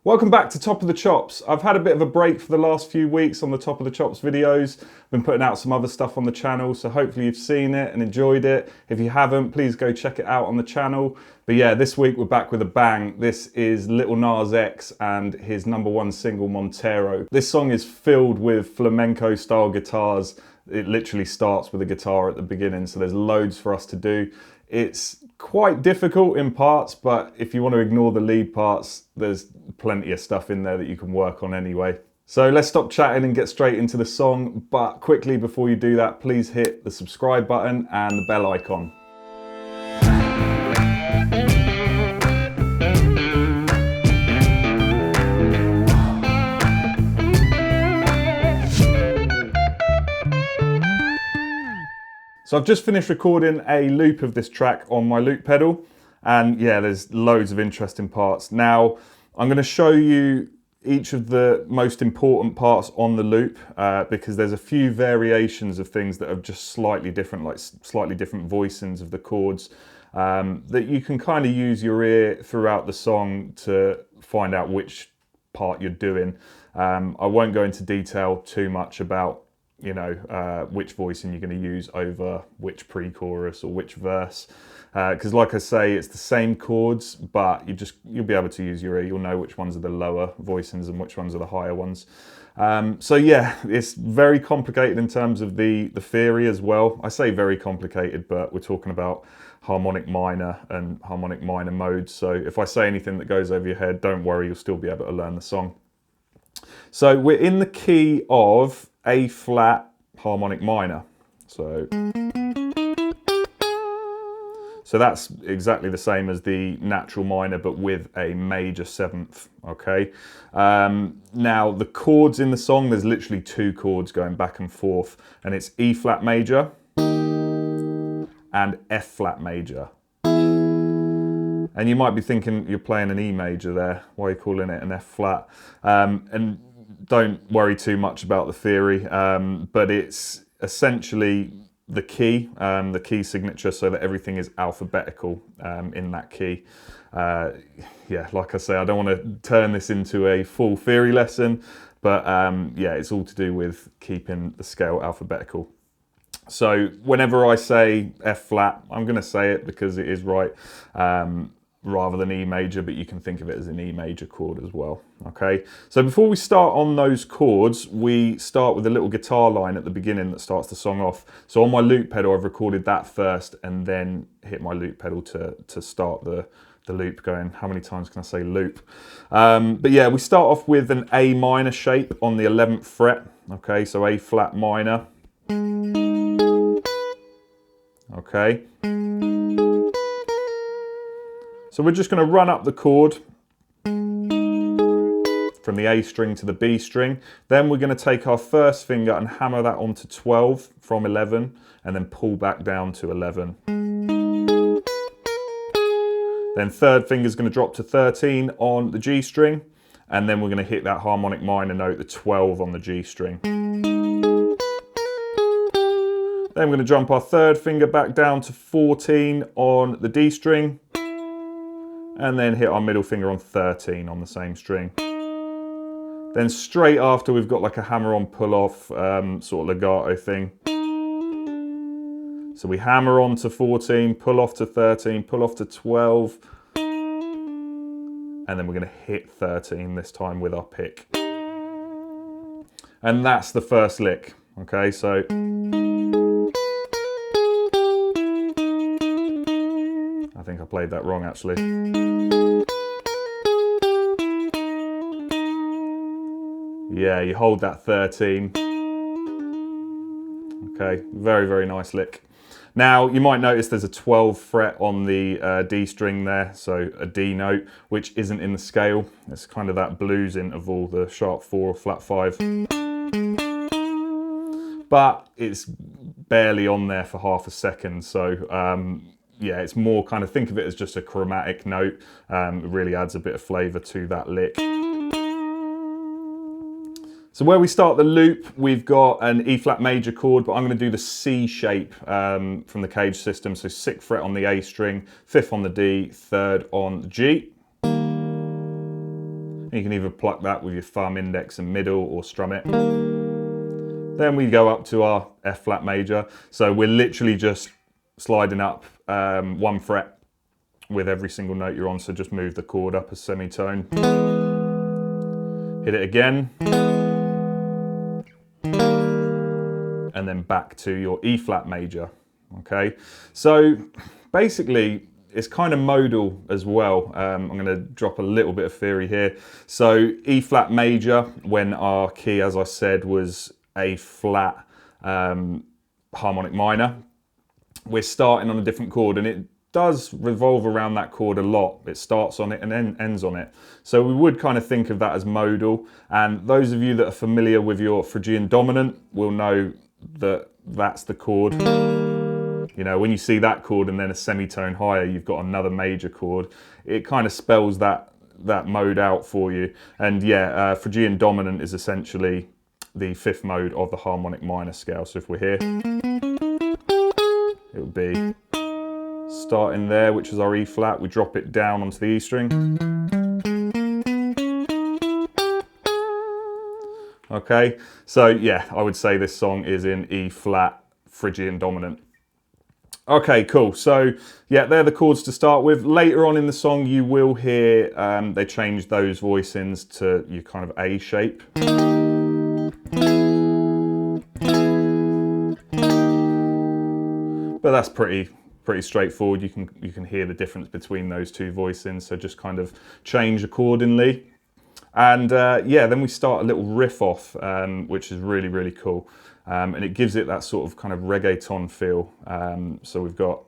Welcome back to Top of the Chops. I've had a bit of a break for the last few weeks on the Top of the Chops videos. Been putting out some other stuff on the channel, so hopefully you've seen it and enjoyed it. If you haven't, please go check it out on the channel. But yeah, this week we're back with a bang. This is Lil Nas X and his #1 single, Montero. This song is filled with flamenco style guitars. It literally starts with a guitar at the beginning, so there's loads for us to do. It's quite difficult in parts, but if you want to ignore the lead parts, there's plenty of stuff in there that you can work on anyway. So let's stop chatting and get straight into the song. But quickly, before you do that, please hit the subscribe button and the bell icon. So I've just finished recording a loop of this track on my loop pedal, and yeah, there's loads of interesting parts. Now, I'm going to show you each of the most important parts on the loop because there's a few variations of things that are just slightly different, like slightly different voicings of the chords that you can kind of use your ear throughout the song to find out which part you're doing. I won't go into detail too much about which voicing you're going to use over which pre-chorus or which verse, because like I say, it's the same chords, but you'll be able to use your ear. You'll know which ones are the lower voicings and which ones are the higher ones. So yeah, it's very complicated in terms of the theory as well. I say very complicated, but we're talking about harmonic minor and harmonic minor modes. So if I say anything that goes over your head, don't worry, you'll still be able to learn the song. So we're in the key of A flat harmonic minor. So that's exactly the same as the natural minor, but with a major seventh, okay? Now, the chords in the song, there's literally two chords going back and forth, and it's E flat major and F flat major. And you might be thinking you're playing an E major there. Why are you calling it an F flat? And don't worry too much about the theory, but it's essentially the key signature, so that everything is alphabetical in that key. Yeah, like I say, I don't want to turn this into a full theory lesson, but yeah, it's all to do with keeping the scale alphabetical. So whenever I say F flat, I'm going to say it because it is right, rather than E major, but you can think of it as an E major chord as well, okay? So before we start on those chords, we start with a little guitar line at the beginning that starts the song off. So on my loop pedal, I've recorded that first and then hit my loop pedal to start the loop going. How many times can I say loop? But yeah, we start off with an A minor shape on the 11th fret, okay? So A flat minor, okay? So we're just going to run up the chord from the A string to the B string. Then we're going to take our first finger and hammer that onto 12 from 11 and then pull back down to 11. Then third finger is going to drop to 13 on the G string, and then we're going to hit that harmonic minor note, the 12 on the G string. Then we're going to jump our third finger back down to 14 on the D string, and then hit our middle finger on 13 on the same string. Then straight after, we've got like a hammer-on pull-off sort of legato thing. So we hammer on to 14, pull off to 13, pull off to 12, and then we're going to hit 13 this time with our pick. And that's the first lick, okay? So I think I played that wrong actually. Yeah, you hold that 13. Okay, very, very nice lick. Now, you might notice there's a 12 fret on the D string there, so a D note, which isn't in the scale. It's kind of that blues interval, the sharp 4 or flat 5. But it's barely on there for half a second, so yeah, it's more kind of, think of it as just a chromatic note. It really adds a bit of flavour to that lick. So where we start the loop, we've got an E flat major chord, but I'm going to do the C shape from the Cage system. So 6th fret on the A string, 5th on the D, 3rd on the G. You can either pluck that with your thumb, index and middle, or strum it. Then we go up to our F flat major. So we're literally just sliding up 1 fret with every single note you're on. So just move the chord up a semitone. Hit it again. And then back to your E flat major. Okay, so basically it's kind of modal as well. I'm going to drop a little bit of theory here. So E flat major, when our key, as I said, was A flat harmonic minor, we're starting on a different chord, and it does revolve around that chord a lot. It starts on it and then ends on it. So we would kind of think of that as modal. And those of you that are familiar with your Phrygian dominant will know that that's the chord. You know, when you see that chord and then a semitone higher, you've got another major chord. It kind of spells that mode out for you. And yeah, Phrygian dominant is essentially the 5th mode of the harmonic minor scale. So if we're here, it would be starting there, which is our E flat. We drop it down onto the E string. Okay, so yeah, I would say this song is in E flat Phrygian dominant. Okay, cool. So yeah, they're the chords to start with. Later on in the song, you will hear they change those voicings to your kind of A shape. But that's pretty straightforward. You can hear the difference between those two voicings, so just kind of change accordingly. And yeah, then we start a little riff off, which is really, really cool. And it gives it that sort of kind of reggaeton feel. So we've got...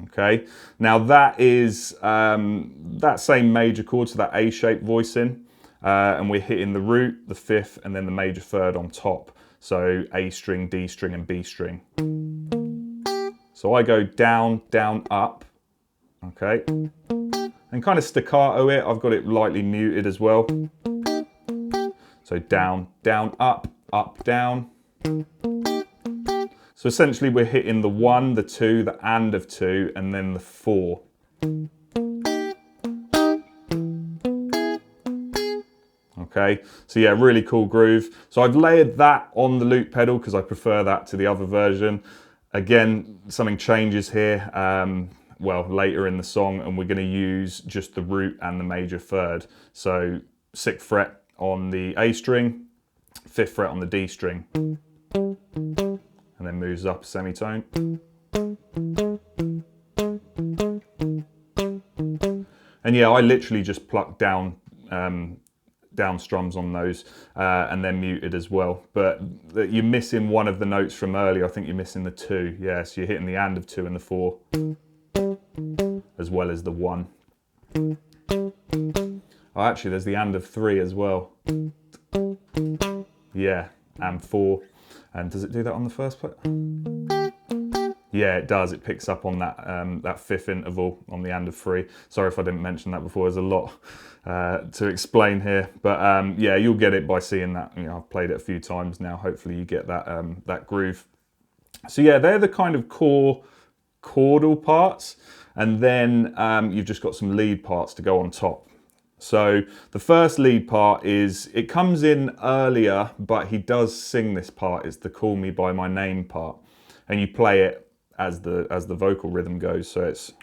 Okay, now that is that same major chord, so that A-shaped voicing. And we're hitting the root, the 5th, and then the major 3rd on top. So A string, D string, and B string. So I go down, down, up. Okay. And kind of staccato it. I've got it lightly muted as well. So down, down, up, down. So essentially we're hitting the 1, the 2, the and of 2, and then the 4. Okay, so yeah, really cool groove. So I've layered that on the loop pedal because I prefer that to the other version. Again, something changes here, well, later in the song, and we're going to use just the root and the major 3rd. So 6th fret on the A string, 5th fret on the D string, and then moves up a semitone. And yeah, I literally just plucked down strums on those and then muted as well. But you're missing one of the notes from earlier. I think you're missing the 2. Yeah, so you're hitting the and of 2 and the 4, as well as the 1. Oh, actually, there's the and of 3 as well. Yeah, and 4. And does it do that on the first plate? Yeah, it does. It picks up on that that 5th interval on the and of 3. Sorry if I didn't mention that before. There's a lot to explain here, but yeah, you'll get it by seeing that. You know, I've played it a few times now. Hopefully, you get that that groove. So yeah, they're the kind of core chordal parts, and then you've just got some lead parts to go on top. So the first lead part is, it comes in earlier, but he does sing this part. It's the "Call Me by My Name" part, and you play it as the vocal rhythm goes. So it's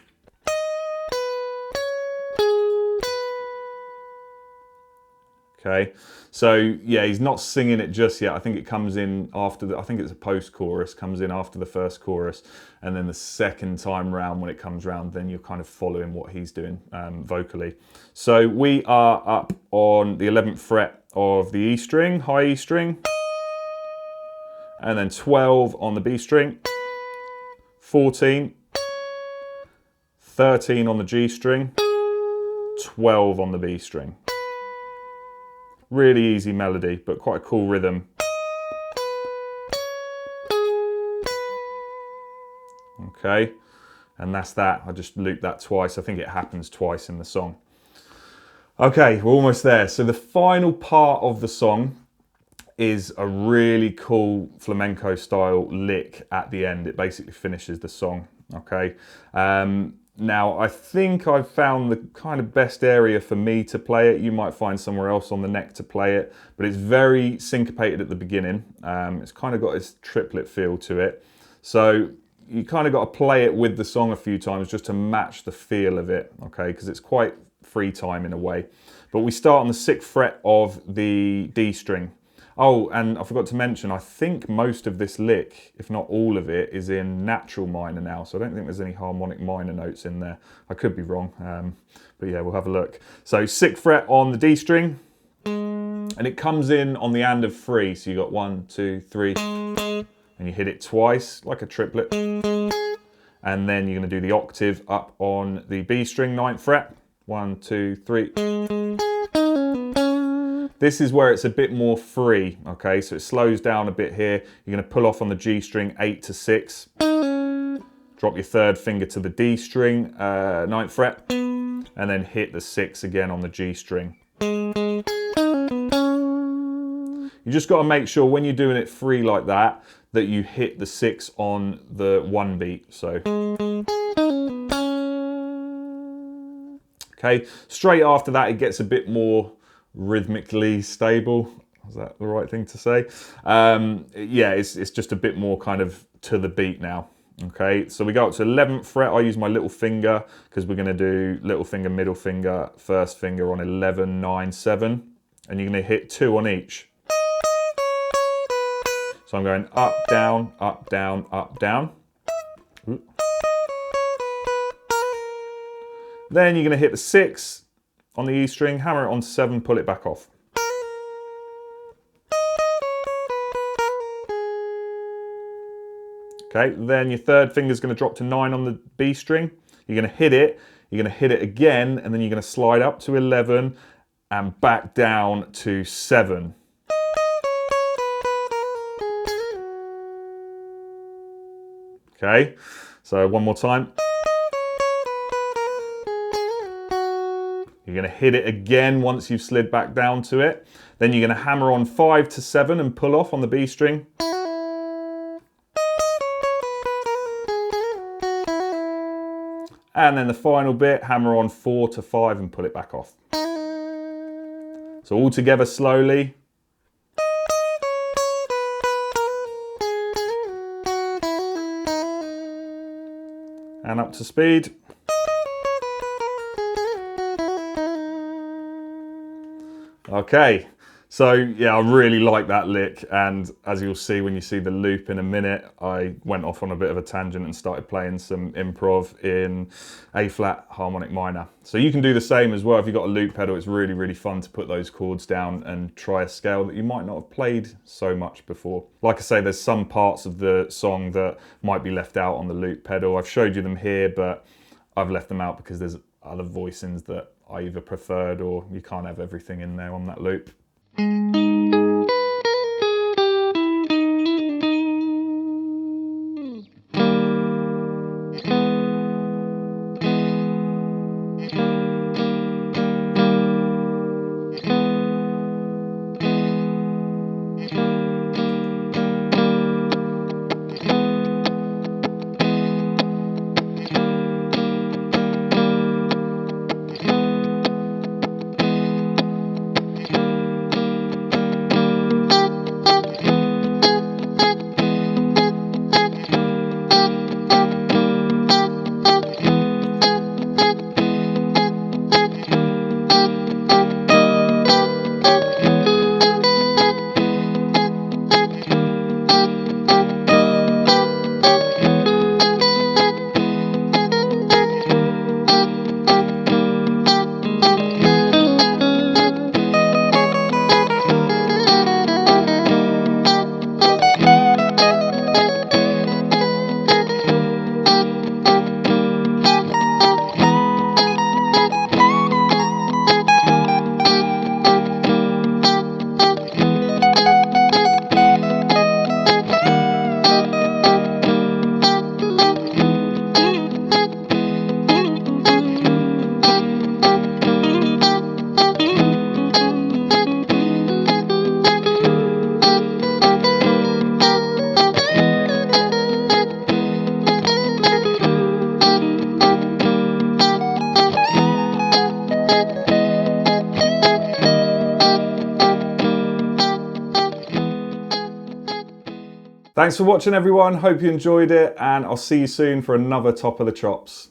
okay. So yeah, he's not singing it just yet. I think it comes in after I think it's a post-chorus, comes in after the first chorus, and then the second time round, when it comes round, then you're kind of following what he's doing vocally. So we are up on the 11th fret of the E string, high E string, and then 12 on the B string, 14, 13 on the G string, 12 on the B string. Really easy melody, but quite a cool rhythm. Okay, and that's that. I just looped that twice. I think it happens twice in the song. Okay, we're almost there. So the final part of the song is a really cool flamenco style lick at the end. It basically finishes the song. Okay, Now, I think I've found the kind of best area for me to play it. You might find somewhere else on the neck to play it, but it's very syncopated at the beginning. It's kind of got this triplet feel to it. So you kind of got to play it with the song a few times just to match the feel of it, okay? Because it's quite free time in a way. But we start on the 6th fret of the D string. Oh, and I forgot to mention, I think most of this lick, if not all of it, is in natural minor now. So I don't think there's any harmonic minor notes in there. I could be wrong, but yeah, we'll have a look. So 6th fret on the D string, and it comes in on the and of 3. So you got 1, 2, 3, and you hit it twice, like a triplet. And then you're gonna do the octave up on the B string, 9th fret. 1, 2, 3. This is where it's a bit more free, okay? So it slows down a bit here. You're gonna pull off on the G string, 8 to 6. Drop your 3rd finger to the D string, 9th fret, and then hit the 6 again on the G string. You just gotta make sure when you're doing it free like that, that you hit the 6 on the 1 beat, so. Okay, straight after that, it gets a bit more rhythmically stable. Is that the right thing to say? Yeah, it's just a bit more kind of to the beat now. Okay, so we go up to 11th fret. I use my little finger because we're going to do little finger, middle finger, 1st finger on 11, 9, 7. And you're going to hit 2 on each. So I'm going up, down, up, down, up, down. Then you're going to hit the 6 on the E string, hammer it on 7, pull it back off. Okay, then your 3rd finger is going to drop to 9 on the B string. You're going to hit it again, and then you're going to slide up to 11 and back down to 7. Okay, so one more time. You're going to hit it again once you've slid back down to it. Then you're going to hammer on 5 to 7 and pull off on the B string. And then the final bit, hammer on 4 to 5 and pull it back off. So all together slowly. And up to speed. Okay, so yeah, I really like that lick, and as you'll see when you see the loop in a minute, I went off on a bit of a tangent and started playing some improv in A flat harmonic minor. So you can do the same as well. If you've got a loop pedal, it's really, really fun to put those chords down and try a scale that you might not have played so much before. Like I say, there's some parts of the song that might be left out on the loop pedal. I've showed you them here, but I've left them out because there's other voicings that I either preferred, or you can't have everything in there on that loop. Thanks for watching everyone, hope you enjoyed it, and I'll see you soon for another Top of the Chops.